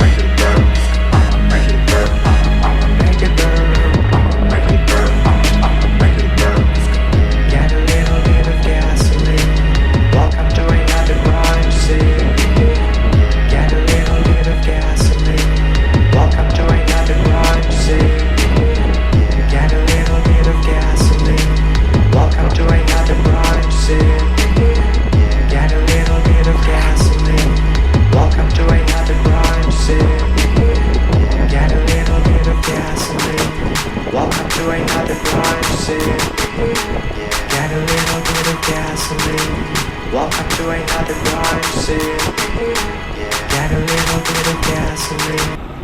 Make it burn. Make it burn. Make it burn. Make it burn. Make it burn. Get a little bit of gasoline. Welcome to another crime scene. Get a little bit of gasoline. Welcome to another crime scene. Get a little bit of gasoline. Welcome to another crime scene. Get a little bit of gasoline. Welcome to another crime scene. Get a little bit of gasoline. Welcome to another crime scene. Get a little bit of gasoline. Welcome to another crime scene. Get a little bit of gasoline.